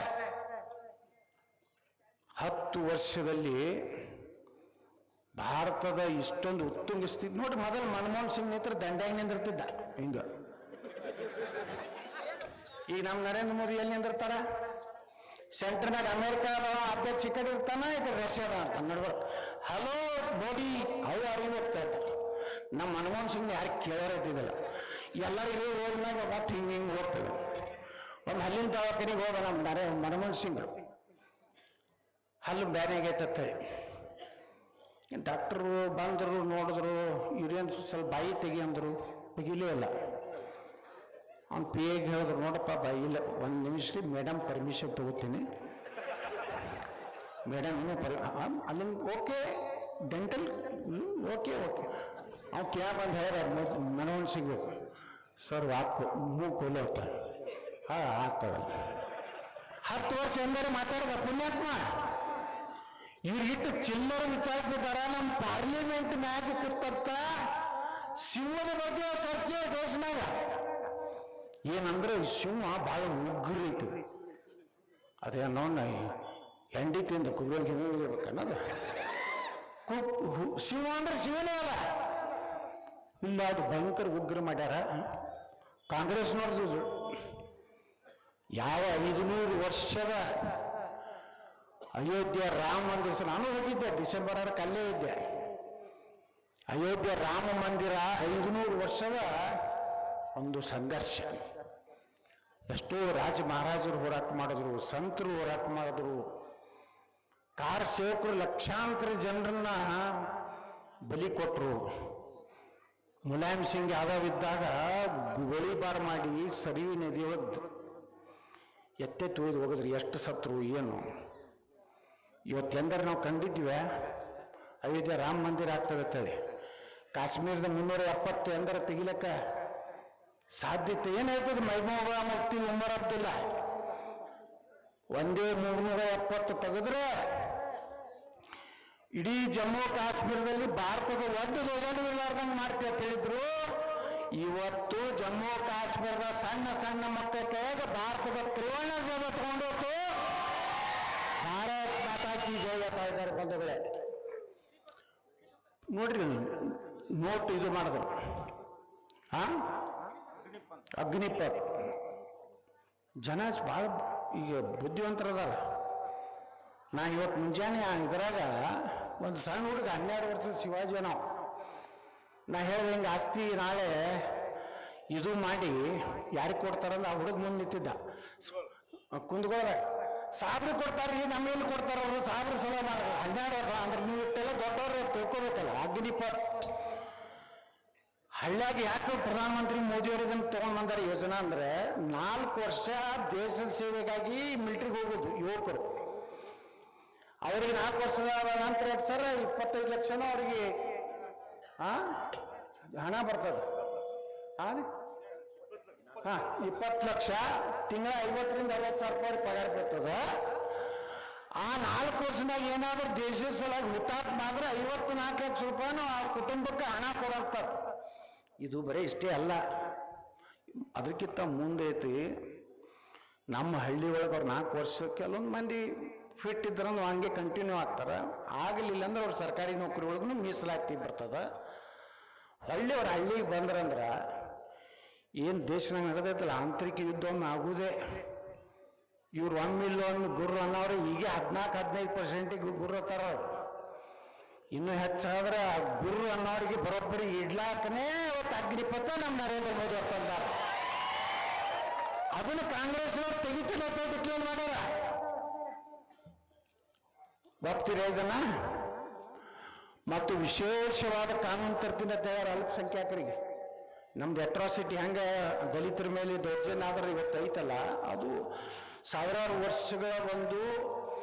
10 ವರ್ಷದಲ್ಲಿ ಭಾರತದ ಇಷ್ಟೊಂದು ಉತ್ತುಂಗ ಸ್ಥಿತಿ ನೋಡಿ. ಮೊದಲು ಮನಮೋಹನ್ ಸಿಂಗ್ ನೇತ್ರ ದಂಡ್ಯಾಗಿ ನಿಂದಿರ್ತಿದ್ದ ಹಿಂಗ. ಈಗ ನಮ್ಮ ನರೇಂದ್ರ ಮೋದಿ ಎಲ್ಲಿ ನಿಂದಿರ್ತಾರ? ಸೆಂಟ್ರ್ನಾಗ ಅಮೆರಿಕಾದ ಅಧ್ಯಕ್ಷ ಈ ಕಡೆ ಇರ್ತಾನ, ಈ ಕಡೆ ರಷ್ಯಾದ ಅಂತ ನಡ್ಬಾರ. ಹಲೋ ಮೋದಿ, ಅವು ಅರಿವು ಹೋಗ್ತಾ ಇರ್ತಾರೆ. ನಮ್ಮ ಮನಮೋಹನ್ ಸಿಂಗ್ ಯಾರು ಕೇಳೋರೇ ಇದ್ದಿದ್ದಲ್ಲ, ಎಲ್ಲರಿಗೂ ಹೋದ್ಮ್ಯಾಗ ಮತ್ತೆ ಹಿಂಗೆ ಹೋಗ್ತದೆ. ಒಂದು ಹಲ್ಲಿನ ದವಾಖಾನಿಗೆ ಹೋದ ನಮ್ಮ ಮನಮೋಹನ್ ಸಿಂಗ್, ಹಲ್ಲು ಬ್ಯಾನೆ ಆಗೈತತ್ತೆ. ಡಾಕ್ಟ್ರು ಬಂದರು, ನೋಡಿದ್ರು, ಇವ್ರೇನು ಸ್ವಲ್ಪ ಬಾಯಿ ತೆಗಿ ಅಂದರು, ತೆಗಿಲೇ ಇಲ್ಲ. ಅವ್ನು ಪಿ ಎಗೆ ಹೇಳಿದ್ರು, ನೋಡಪ್ಪ ಬಾಯಿ ಇಲ್ಲ, 1 ನಿಮಿಷ ರೀ ಮೇಡಮ್ ಪರ್ಮಿಷನ್ ತಗೋತೀನಿ. ಮೇಡಮ್ ಅಲ್ಲಿಂದ ಓಕೆ ಡೆಂಟಲ್ ಓಕೆ. ಅವ್ನು ಕ್ಯಾ ಬಂದು ಹೇಳ್ಯಾರ ಮನಮೋಹನ್ ಸಿಂಗ್, ಸರ್ ವಾಕು ಮೂಗು ಕೊಲೆ ಹೋಗ್ತಾನೆ. ಆಗ್ತದೆ. 10 ವರ್ಷ ಎಂದರೆ ಮಾತಾಡಿದ ಪುಣ್ಯಾತ್ಮ. ಇವ್ರಿಗಿಟ್ಟು ಚಿಲ್ಲರ ವಿಚಾರಿಸ್ಬಿಟ್ಟಾರ. ನಮ್ಮ ಪಾರ್ಲಿಮೆಂಟ್ ಮ್ಯಾಗ ಕೂತಂತ ಸಿಂಹದ ಬಗ್ಗೆ ಚರ್ಚೆ ದೇಶನಾಗ. ಏನಂದ್ರೆ ಸಿಂಹ ಭಾಳ ಉಗ್ರ ಐತಿ, ಅದೇ ನೋಡ ಹೆಂಡಿತಿಂದ ಕುಗ್ಗಿರ್ಬೇಕನ್ನೋದು. ಸಿಂಹ ಅಂದ್ರೆ ಶಿವನೇ ಅಲ್ಲ, ಇಲ್ಲ ಅದು ಭಯಂಕರ ಉಗ್ರ ಮಾಡ್ಯಾರ ಕಾಂಗ್ರೆಸ್ನವ್ರದ್ದು. ಯಾವ 500 ವರ್ಷದ ಅಯೋಧ್ಯೆ ರಾಮ ಮಂದಿರ, ನಾನು ಹೋಗಿದ್ದೆ ಡಿಸೆಂಬರ್ 6 ಅಲ್ಲೇ ಇದ್ದೆ. ಅಯೋಧ್ಯೆ ರಾಮ ಮಂದಿರ 500 ವರ್ಷದ ಒಂದು ಸಂಘರ್ಷ. ಎಷ್ಟೋ ರಾಜ ಮಹಾರಾಜರು ಹೋರಾಟ ಮಾಡಿದ್ರು, ಸಂತರು ಹೋರಾಟ ಮಾಡಿದ್ರು, ಕಾರ್ ಸೇವಕರು ಲಕ್ಷಾಂತರ ಜನರನ್ನ ಬಲಿ ಕೊಟ್ಟರು. ಮುಲಾಯಂ ಸಿಂಗ್ ಯಾದವ್ ಇದ್ದಾಗ ಗೋಳಿಬಾರ್ ಮಾಡಿ ಸರಿವಿ ನದಿಯೊಳಗೆ ಎತ್ತೆ ತುಳಿದು ಹೋಗಿದ್ರಿ. ಎಷ್ಟು ಸತ್ರು ಏನು. ಇವತ್ತೆಂದರೆ ನಾವು ಕಂಡಿದ್ವಿ ಅಯೋಧ್ಯೆ ರಾಮ ಮಂದಿರ ಆಗ್ತದೆ. ಕಾಶ್ಮೀರದ 370 ಎಂದರೆ ತೆಗಿಲಕ್ಕ ಸಾಧ್ಯತೆ ಏನಾಯ್ತದೆ? ಮೈಮೂಗ ಮುಫ್ತಿ ಉಮರ್ ಅಬ್ದುಲ್ಲಾ ಒಂದೇ 370 ತೆಗೆದ್ರೆ ಇಡೀ ಜಮ್ಮು ಕಾಶ್ಮೀರದಲ್ಲಿ ಭಾರತದ ಒಂದು ಧ್ವಜನೂ ಇರ್ಲಾರ್ದಂಗೆ ಮಾಡ್ತೀವಿ ಅಂತ ಹೇಳಿದ್ರು. ಇವತ್ತು ಜಮ್ಮು ಕಾಶ್ಮೀರದ ಸಣ್ಣ ಸಣ್ಣ ಮಕ್ಕಳ ಕೈಯಾಗ ಭಾರತದ ತ್ರಿವರ್ಣ ಧ್ವಜ ತಗೊಂಡೋತು. ಭಾರತ್ ಮಾತಾ ಕಿ ಜೈ ಹೇಳ್ತಾ ಇದ್ದಾರೆ. ಬಂಧುಗಳೇ. ನೋಡ್ರಿ, ನೋಟ್ ಇದು ಮಾಡಿದ್ರು, ಅಗ್ನಿಪಥ್. ಜನ ಭಾಳ ಈಗ ಬುದ್ಧಿವಂತರದಾರ. ನಾ ಇವತ್ತು ಮುಂಜಾನೆ ಇದ್ರಾಗ ಒಂದು ಸಣ್ಣ ಹುಡುಗ 12 ವರ್ಷದ ಶಿವಾಜಿ ನಾವು, ನಾ ಹೇಳಿದೆ ಹಿಂಗೆ ಆಸ್ತಿ ನಾಳೆ ಇದು ಮಾಡಿ ಯಾರಿಗೆ ಕೊಡ್ತಾರಂದ್ರೆ ಆ ಹುಡುಗ ಮುಂದೆ ನಿಂತಿದ್ದ ಕುಂದ್ಕೊಳ್ಳ. ಸಾಬ್ರು ಕೊಡ್ತಾರ್ರಿ, ನಮ್ಮೇಲೆ ಕೊಡ್ತಾರ ಅವರು, ಸಾಬ್ರು ಸಲ 12 ವರ್ಷ ಅಂದ್ರೆ ನೀವು ಇಟ್ಟೆಲ್ಲ ದೊಡ್ಡವ್ರು ತಿಳ್ಕೊಬೇಕಲ್ಲ. ಅಗ್ನಿಪಥ್ ಹಳ್ಳಿಯಾಗಿ ಯಾಕೆ ಪ್ರಧಾನಮಂತ್ರಿ ಮೋದಿಯವರು ಇದನ್ನು ತೊಗೊಂಡು ಬಂದಾರೆ ಯೋಜನಾ ಅಂದ್ರೆ 4 ವರ್ಷ ದೇಶದ ಸೇವೆಗಾಗಿ ಮಿಲಿಟ್ರಿಗೆ ಹೋಗೋದು ಯುವಕರು. ಅವ್ರಿಗೆ 4 ವರ್ಷದ ನಂತರ ಸರ್ 25 ಲಕ್ಷನೂ ಅವ್ರಿಗೆ ಹಣ ಬರ್ತದೆ. 20 ಲಕ್ಷ ತಿಂಗಳ 50ರಿಂದ 60 ಸಾವಿರ ರೂಪಾಯಿ ಪಗಾರ ಬರ್ತದೆ. ಆ 4 ವರ್ಷದಾಗ ಏನಾದ್ರೂ ದೇಶದ ಸಲಾಗಿ ಹುತಾತ್ಮ ಆದ್ರೆ 54 ಲಕ್ಷ ರೂಪಾಯಿನೂ ಆ ಕುಟುಂಬಕ್ಕೆ ಹಣ ಕೊಡಾಕ್ತಾರೆ. ಇದು ಬರೀ ಇಷ್ಟೇ ಅಲ್ಲ, ಅದಕ್ಕಿಂತ ಮುಂದೆ ಐತಿ. ನಮ್ಮ ಹಳ್ಳಿ ಒಳಗೆ ಅವ್ರು 4 ವರ್ಷ ಕೆಲವೊಂದು ಮಂದಿ ಫಿಟ್ ಇದ್ರಂದು ಹಂಗೆ ಕಂಟಿನ್ಯೂ ಆಗ್ತಾರೆ. ಆಗಲಿಲ್ಲ ಅಂದ್ರೆ ಅವ್ರು ಸರ್ಕಾರಿ ನೌಕರಿ ಒಳಗೂ ಮೀಸಲಾತಿ ಬರ್ತದೆ. ಹಳ್ಳಿಯವ್ರು ಹಳ್ಳಿಗೆ ಬಂದ್ರಂದ್ರೆ ಏನು ದೇಶನಾಗ ನಡೆದೈತಲ್ಲ ಆಂತರಿಕ ಯುದ್ಧ ಒಮ್ಮೆ ಆಗುವುದೇ. ಇವ್ರು ಒಮ್ಮಿಲ್ಲೊಮ್ಮೆ ಗುರು ಅನ್ನೋರು ಈಗ 14-15% ಗುರು ಅತ್ತಾರ. ಇನ್ನು ಹೆಚ್ಚಾದ್ರೆ ಆ ಗುರು ಅನ್ನೋರಿಗೆ ಬರೋಬ್ಬರಿ ಇಡ್ಲಾಕನೇ ಅವತ್ತು ಅಗ್ನಿಪಥ ನಮ್ಮ ನರೇಂದ್ರ ಮೋದಿ ಅಂತಂದಾರ. ಅದನ್ನು ಕಾಂಗ್ರೆಸ್ನವ್ರು ತೆಗಿತಿಲ್ಲ ಡಿಕ್ಲೇರ್ ಮಾಡ್ಯಾರ. ಒಪ್ತೀರ ಇದನ್ನ? ಮತ್ತು ವಿಶೇಷವಾದ ಕಾನೂನು ತರ್ತೀನಿ ತಯಾರು ಅಲ್ಪಸಂಖ್ಯಾತರಿಗೆ. ನಮ್ದು ಅಟ್ರಾಸಿಟಿ ಹೆಂಗೆ ದಲಿತರ ಮೇಲೆ ದೌರ್ಜನ್ಯ ಆದ್ರೆ ಇವತ್ತು ಐತಲ್ಲ, ಅದು ಸಾವಿರಾರು ವರ್ಷಗಳ ಒಂದು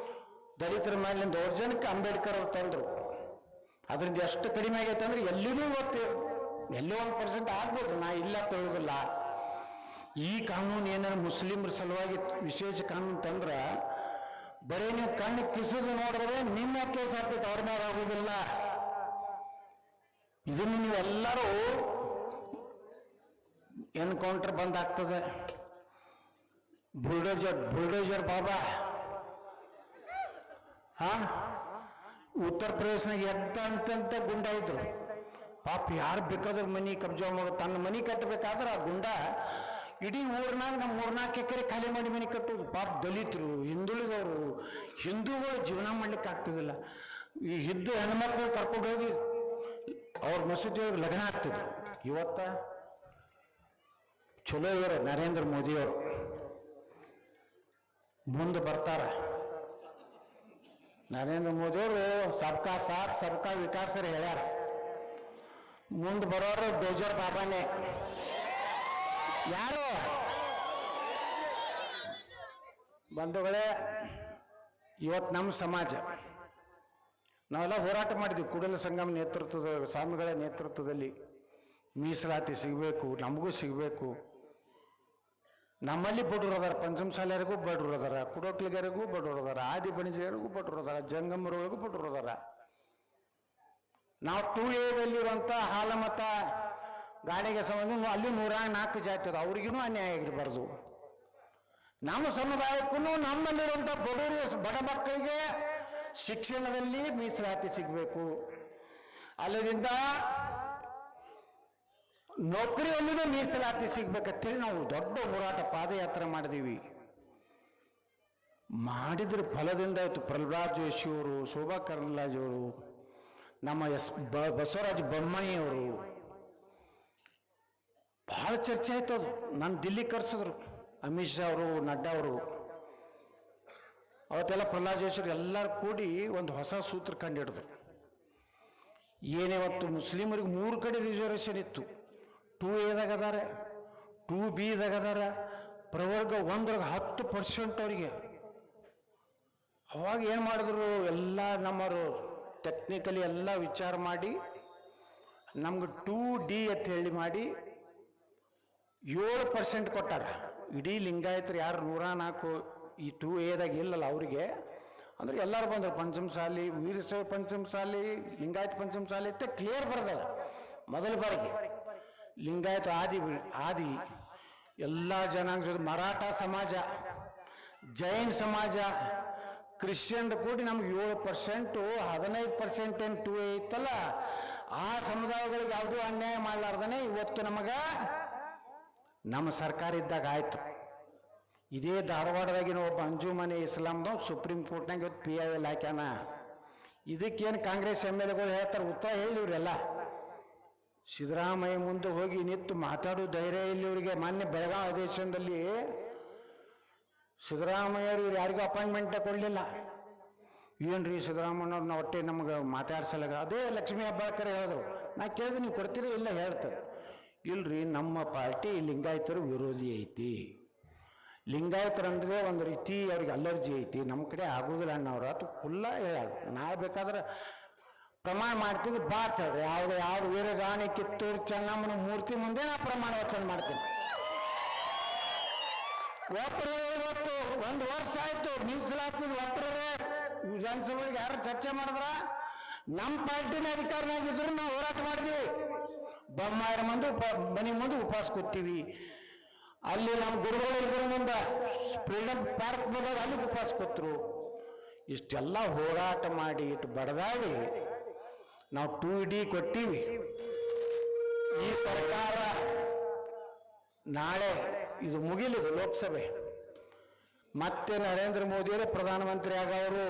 ದಲಿತರ ಮೇಲಿನ ದೌರ್ಜನ್ಯಕ್ಕೆ ಅಂಬೇಡ್ಕರ್ ಅವ್ರು ತಂದರು. ಅದರಿಂದ ಎಷ್ಟು ಕಡಿಮೆ ಆಗೈತೆ ಅಂದ್ರೆ ಎಲ್ಲಿನೂ ಇವತ್ತು ಎಲ್ಲೋ 1% ಆಗ್ಬೋದು, ನಾ ಇಲ್ಲ ತಿಳಿದಿಲ್ಲ. ಈ ಕಾನೂನು ಏನಾದ್ರು ಮುಸ್ಲಿಮರ ಸಲುವಾಗಿ ವಿಶೇಷ ಕಾನೂನು ತಂದ್ರೆ ಬರೀ ನೀವು ಕಣ್ಣು ಕಿಸಿದು ನೋಡಿದ್ರೆ ನಿಮ್ಮ ಕೇಸ್ ಆಗ್ತೈತೆ, ಅವ್ರ ಮೇಲೆ ಆಗುವುದಿಲ್ಲ. ಇದನ್ನು ನೀವೆಲ್ಲರೂ ಎನ್ಕೌಂಟರ್ ಬಂದಾಗ್ತದೆ. ಬುಲ್ಡೋಜರ್ ಬಾಬಾ ಉತ್ತರ ಪ್ರದೇಶನಾಗ ಎಂತ ಗುಂಡ ಇದ್ರು. ಪಾಪ ಯಾರು ಬೇಕಾದ್ರೂ ಮನಿ ಕಬ್ಜಾ ಮಾಡೋ, ತನ್ನ ಮನಿ ಕಟ್ಟಬೇಕಾದ್ರೆ ಆ ಗುಂಡ ಇಡೀ ಊರ್ನಾಗ ನಮ್ಮ 3-4 ಎಕರೆ ಖಾಲಿ ಮಾಡಿ ಮನೆ ಕಟ್ಟೋದು. ಪಾಪ ದಲಿತರು, ಹಿಂದುಳಿದವರು, ಹಿಂದೂಗಳು ಜೀವನ ಮಾಡ್ಲಿಕ್ಕೆ ಆಗ್ತದಿಲ್ಲ. ಈ ಹಿಂದೂ ಹೆಣ್ಮಕ್ಳು ಕರ್ಕೊಂಡು ಹೋಗಿ ಅವ್ರ ಮಸೂದಿಯವ್ರಿಗೆ ಲಗ್ನ ಆಗ್ತಿದ್ರು. ಇವತ್ತ ಚಲೋ ಇವರು ನರೇಂದ್ರ ಮೋದಿಯವರು ಮುಂದೆ ಬರ್ತಾರ. ನರೇಂದ್ರ ಮೋದಿಯವರು ಸಬ್ಕಾ ಸಾಥ್ ಸಬ್ಕಾ ವಿಕಾಸ್ ಹೇಳ್ಯಾರ. ಮುಂದೆ ಬರೋರು ಡೋಜರ್ ಬಾಬಾನೇ. ಯಾರು ಬಂಧುಗಳೇ, ಇವತ್ತು ನಮ್ಮ ಸಮಾಜ ನಾವೆಲ್ಲ ಹೋರಾಟ ಮಾಡಿದ್ವಿ. ಕೂಡಲ ಸಂಗಮ ನೇತೃತ್ವದ ಸ್ವಾಮಿಗಳ ನೇತೃತ್ವದಲ್ಲಿ ಮೀಸಲಾತಿ ಸಿಗಬೇಕು, ನಮಗೂ ಸಿಗಬೇಕು. ನಮ್ಮಲ್ಲಿ ಬಡವರು ಅದಾರ, ಪಂಚಮಸಾಲಿಯರಿಗೂ ಬಡವರು ಅದಾರ, ಕುಡೋಕ್ಲಿಗರಿಗೂ ಬಡವರು ಅದಾರ, ಆದಿ ಬಣಿಜರಿಗೂ ಬಡವರು ಅದಾರ, ಜಂಗಮರೊಳಗೂ ಬಡವರು ಅದಾರ. ನಾವು 2A ಹಾಲಮತ ಗಾಡಿಗೆ ಸಂಬಂಧ ಅಲ್ಲಿ 104 ಜಾತಿ ಅದ, ಅವ್ರಿಗೂ ಅನ್ಯಾಯ ಆಗಿರಬಾರ್ದು. ನಮ್ಮ ಸಮುದಾಯಕ್ಕೂ ನಮ್ಮಲ್ಲಿರುವಂಥ ಬಡವರು ಬಡ ಮಕ್ಕಳಿಗೆ ಶಿಕ್ಷಣದಲ್ಲಿ ಮೀಸಲಾತಿ ಸಿಗಬೇಕು. ಅಲ್ಲದಿಂದ ನೌಕರಿಯಲ್ಲಿನೂ ಮೀಸಲಾತಿ ಸಿಗ್ಬೇಕಂತೇಳಿ ನಾವು ದೊಡ್ಡ ಹೋರಾಟ ಪಾದಯಾತ್ರೆ ಮಾಡಿದೀವಿ. ಮಾಡಿದ್ರ ಫಲದಿಂದ ಆಯ್ತು. ಪ್ರಹ್ಲಾದ್ ಜೋಶಿಯವರು, ಶೋಭಾ ಕರಂದ್ಲಾಜೆಯವರು, ನಮ್ಮ ಬಸವರಾಜ ಬೊಮ್ಮಾಯಿಯವರು, ಬಹಳ ಚರ್ಚೆ ಆಯ್ತು. ಅದು ನಾನು ದಿಲ್ಲಿ ಕರೆಸಿದ್ರು, ಅಮಿತ್ ಶಾ ಅವರು, ನಡ್ಡಾ ಅವರು. ಅವತ್ತೆಲ್ಲ ಪ್ರಹ್ಲಾದ್ ಜೋಶಿ ಎಲ್ಲರೂ ಕೂಡಿ ಒಂದು ಹೊಸ ಸೂತ್ರ ಕಂಡಿಡಿದ್ರು. ಏನಿವತ್ತು ಮುಸ್ಲಿಮರಿಗೆ 3 ಕಡೆ ರಿಸರ್ವೇಷನ್ ಇತ್ತು. 2A ಅದಾರ, 2B ಅದಾರ, ಪ್ರವರ್ಗ 1 10% ಅವರಿಗೆ. ಅವಾಗ ಏನು ಮಾಡಿದ್ರು, ಎಲ್ಲ ನಮ್ಮವರು ಟೆಕ್ನಿಕಲಿ ಎಲ್ಲ ವಿಚಾರ ಮಾಡಿ ನಮ್ಗೆ 2D ಅಂತ ಹೇಳಿ ಮಾಡಿ 7% ಕೊಟ್ಟಾರ. ಇಡೀ ಲಿಂಗಾಯತರು ಯಾರು 104 ಈ 2A ಇಲ್ಲಲ್ಲ ಅವರಿಗೆ, ಅಂದ್ರೆ ಎಲ್ಲರೂ ಬಂದರು. ಪಂಚಮಸಾಲಿ, ವೀರಶೈವ ಪಂಚಮಸಾಲಿ, ಲಿಂಗಾಯತ ಪಂಚಮಸಾಲಿ ಅಂತ ಕ್ಲಿಯರ್ ಬರ್ತದ. ಮೊದಲ ಬಾರಿಗೆ ಲಿಂಗಾಯತ ಆದಿ ಎಲ್ಲ ಜನಾಂಗ, ಮರಾಠ ಸಮಾಜ, ಜೈನ್ ಸಮಾಜ, ಕ್ರಿಶ್ಚಿಯನ್ ಕೂಡಿ ನಮ್ಗೆ 7%, 15% ಏನು 2 ಐತಲ್ಲ, ಆ ಸಮುದಾಯಗಳಿಗೆ ಯಾವುದೂ ಅನ್ಯಾಯ ಮಾಡಲಾರ್ದನೆ ಇವತ್ತು ನಮ್ಮ ಸರ್ಕಾರ ಇದ್ದಾಗ ಆಯ್ತು. ಇದೇ ಧಾರವಾಡದಾಗಿನ ಒಬ್ಬ ಅಂಜುಮನೆ ಇಸ್ಲಾಂದವ್ ಸುಪ್ರೀಂ ಕೋರ್ಟ್ನಾಗ ಇವತ್ತು PIL ಹಾಕ್ಯಾನ. ಇದಕ್ಕೇನು ಕಾಂಗ್ರೆಸ್ MLAಗಳು ಹೇಳ್ತಾರೆ, ಉತ್ತರ ಹೇಳಿವ್ರೆಲ್ಲ. ಸಿದ್ದರಾಮಯ್ಯ ಮುಂದೆ ಹೋಗಿ ನಿಂತು ಮಾತಾಡೋ ಧೈರ್ಯ ಇಲ್ಲಿ ಇವರಿಗೆ. ಮಾನ್ಯ ಬೆಳಗಾವಿ ಅಧಿವೇಶನದಲ್ಲಿ ಸಿದ್ದರಾಮಯ್ಯರು ಇವ್ರು ಯಾರಿಗೂ ಅಪಾಯಿಂಟ್ಮೆಂಟೇ ಕೊಡಲಿಲ್ಲ. ಏನ್ರಿ ಸಿದ್ದರಾಮಯ್ಯವ್ರನ್ನ ಒಟ್ಟೆ ನಮಗೆ ಮಾತಾಡ್ಸಲಾಗ. ಅದೇ ಲಕ್ಷ್ಮೀ ಹೆಬ್ಬಾಳ್ಕರ್ ಹೇಳಿದ್ರು. ನಾ ಕೇಳಿದ್ರೆ ನೀವು ಕೊಡ್ತೀರಿ? ಇಲ್ಲ ಹೇಳ್ತಾರೆ. ಇಲ್ರಿ, ನಮ್ಮ ಪಾರ್ಟಿ ಲಿಂಗಾಯತರ ವಿರೋಧಿ ಐತಿ. ಲಿಂಗಾಯತರಂದ್ರೆ ಒಂದು ರೀತಿ ಅವ್ರಿಗೆ ಅಲರ್ಜಿ ಐತಿ, ನಮ್ಮ ಕಡೆ ಆಗೋದಿಲ್ಲ ಅನ್ನೋರು. ಅದು ಫುಲ್ಲ ಹೇಳ. ನಾ ಬೇಕಾದ್ರೆ ಪ್ರಮಾಣ ಮಾಡ್ತೀವಿ ಬಾತ್ ಹೇಳ್ರಿ. ಯಾವ್ದು ವೀರರಾಣಿ ಕಿತ್ತೂರು ಚೆನ್ನಮ್ಮನ ಮೂರ್ತಿ ಮುಂದೆ ನಾ ಪ್ರಮಾಣ ವಚನ ಮಾಡ್ತೀನಿ. ಒಬ್ಬರು ಇವತ್ತು 1 ವರ್ಷ ಆಯ್ತು ಮೀಸಲಾತಿದ್ ಒಬ್ಬರೇ ವಿಧಾನಸಭೆಗೆ ಯಾರು ಚರ್ಚೆ ಮಾಡಿದ್ರ? ನಮ್ಮ ಪಾರ್ಟಿನ ಅಧಿಕಾರನಾಗಿದ್ರು ನಾವು ಹೋರಾಟ ಮಾಡಿದೀವಿ. ಬೊಮ್ಮಾಯರ ಮನೆ ಮುಂದೆ ಉಪವಾಸ ಕೂತೀವಿ. ಅಲ್ಲಿ ನಮ್ಮ ಗುರುಗಳು ಇದ್ರ ಮುಂದೆ ಫ್ರೀಡಮ್ ಪಾರ್ಕ್ ಬಂದಾಗ ಅಲ್ಲಿ ಉಪವಾಸ ಕೂತ್ರು. ಇಷ್ಟೆಲ್ಲ ಹೋರಾಟ ಮಾಡಿ ಇಟ್ಟು ಬಡದಾಡಿ ನಾವು 2D ಕೊಟ್ಟಿವಿ. ಈ ಸರ್ಕಾರ ನಾಳೆ ಇದು ಮುಗಿಲಿದು ಲೋಕಸಭೆ, ಮತ್ತೆ ನರೇಂದ್ರ ಮೋದಿಯವರು ಪ್ರಧಾನಮಂತ್ರಿ ಆಗೋರು.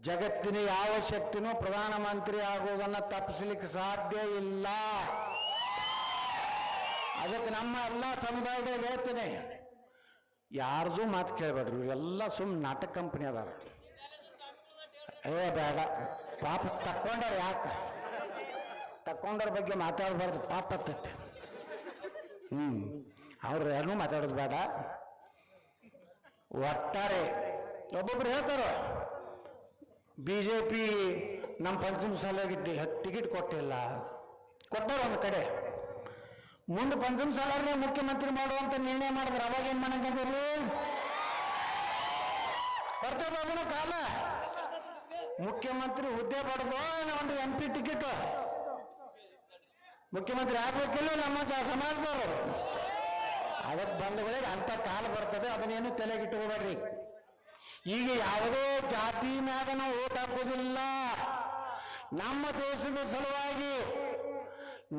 ಜಗತ್ತಿನ ಯಾವ ಶಕ್ತಿನೂ ಪ್ರಧಾನಮಂತ್ರಿ ಆಗೋದನ್ನು ತಪ್ಪಿಸ್ಲಿಕ್ಕೆ ಸಾಧ್ಯ ಇಲ್ಲ. ಅದಕ್ಕೆ ನಮ್ಮ ಎಲ್ಲ ಸಮುದಾಯಗಳಿಗೆ ಹೇಳ್ತೇನೆ, ಯಾರ್ದು ಮಾತು ಕೇಳಬೇಡ್ರಿ. ಇವೆಲ್ಲ ಸುಮ್ಮನೆ ನಾಟಕ ಕಂಪನಿ ಅದಾರ. ಬೇಡ, ಪಾಪ ತಕ್ಕೊಂಡಾರ. ಯಾಕೆ ತಕ್ಕೊಂಡವ್ರ ಬಗ್ಗೆ ಮಾತಾಡಬಾರ್ದು, ಪಾಪ ಹತ್ತೈತೆ. ಅವ್ರು ಯಾರನ್ನೂ ಮಾತಾಡೋದು ಬೇಡ. ಒಟ್ಟಾರೆ ಒಬ್ಬೊಬ್ರು ಹೇಳ್ತಾರ BJP ನಮ್ಮ ಪಂಚಮಸಾಲಿಗೆ ಟಿಕೆಟ್ ಕೊಟ್ಟಿಲ್ಲ. ಕೊಟ್ಟಾರ ಒಂದು ಕಡೆ. ಮುಂದೆ ಪಂಚಮಸಾಲರನ್ನೇ ಮುಖ್ಯಮಂತ್ರಿ ಮಾಡುವಂತ ನಿರ್ಣಯ ಮಾಡಿದ್ರು. ಅವಾಗ ಏನ್ ಮಾಡಂಗಿದ್ರು? ಬರ್ತದ ಕಾಲ ಮುಖ್ಯಮಂತ್ರಿ ಹುದ್ದೆ ಪಡೆದು ಒಂದು MP ಟಿಕೆಟ್ ಮುಖ್ಯಮಂತ್ರಿ ಆಗ್ಬೇಕಿಲ್ಲ ನಮ್ಮ ಸಮಾಜದವರು. ಅದಕ್ಕೆ ಬಂಧುಗಳಿಗೆ ಅಂತ ಕಾಲ ಬರ್ತದೆ. ಅದನ್ನೇನು ತಲೆಗಿಟ್ಟುಕೋಬೇಡ್ರಿ. ಈಗ ಯಾವುದೇ ಜಾತಿ ಮ್ಯಾಗ ನಾವು ಓಟ್ ಹಾಕೋದಿಲ್ಲ. ನಮ್ಮ ದೇಶದ ಸಲುವಾಗಿ,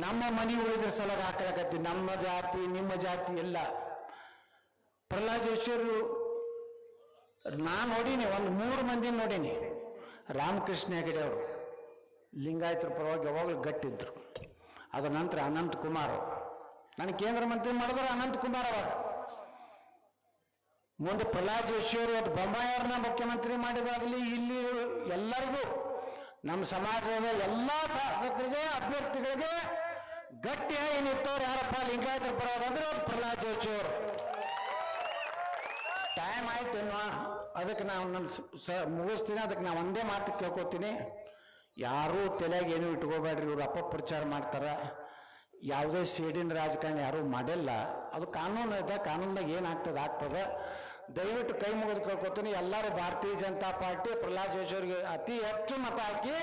ನಮ್ಮ ಮನೆ ಉಳಿದ್ರ ಸಲುವಾಗಿ ಹಾಕಲಾಕತ್ತೀವಿ. ನಮ್ಮ ಜಾತಿ ನಿಮ್ಮ ಜಾತಿ ಎಲ್ಲ. ಪ್ರಹ್ಲಾದ್ ಜೋಶಿಯವರು ನಾನು ನೋಡೀನಿ, ಒಂದು 3 ಮಂದಿ ನೋಡೀನಿ. ರಾಮಕೃಷ್ಣ ಹೆಗಡೆ ಅವರು ಲಿಂಗಾಯತರ ಪರವಾಗಿ ಯಾವಾಗಲೂ ಗಟ್ಟಿದ್ರು. ಅದರ ನಂತರ ಅನಂತಕುಮಾರ್ ನನಗೆ ಕೇಂದ್ರ ಮಂತ್ರಿ ಮಾಡಿದ್ರು. ಅನಂತಕುಮಾರ್ ಅವಾಗ ಮುಂದೆ ಪ್ರಹ್ಲಾದ್ ಜೋಶಿಯವರು ಅದು ಬೊಮ್ಮಾಯಿಯವ್ರನ್ನ ಮುಖ್ಯಮಂತ್ರಿ ಮಾಡಿದಾಗಲಿ ಇಲ್ಲಿ ಎಲ್ಲರಿಗೂ ನಮ್ಮ ಸಮಾಜದ ಎಲ್ಲ ಶಾಸಕರಿಗೆ ಅಭ್ಯರ್ಥಿಗಳಿಗೆ ಗಟ್ಟಿಯಾಗಿ ನಿಂತವ್ರು ಯಾರಪ್ಪ ಲಿಂಗಾಯತರ ಪರವಾಗಿ ಅಂದ್ರೆ ಪ್ರಹ್ಲಾದ್ ಜೋಶಿಯವರು. ಟೈಮ್ ಆಯ್ತು ಅನ್ನೋ ಅದಕ್ಕೆ ನಾವು ಮುಗಿಸ್ತೀನಿ. ಅದಕ್ಕೆ ನಾವು ಒಂದೇ ಮಾತು ಕೇಳ್ಕೊತೀನಿ, ಯಾರೂ ತಲೆಗೆ ಏನೂ ಇಟ್ಕೋಬೇಡ್ರಿ. ಇವ್ರು ಅಪಪ್ರಚಾರ ಮಾಡ್ತಾರ. ಯಾವುದೇ ಸೇಡಿನ ರಾಜಕಾರಣ ಯಾರೂ ಮಾಡಿಲ್ಲ. ಅದು ಕಾನೂನು ಇದೆ, ಕಾನೂನಾಗ ಏನಾಗ್ತದೆ ಆಗ್ತದೆ. ದಯವಿಟ್ಟು ಕೈ ಮುಗಿದು ಕೇಳ್ಕೊತೀನಿ, ಎಲ್ಲರೂ ಭಾರತೀಯ ಜನತಾ ಪಾರ್ಟಿ ಪ್ರಹ್ಲಾದ್ ಜೋಶಿ ಅವರಿಗೆ ಅತಿ ಹೆಚ್ಚು ಮತ ಹಾಕಿ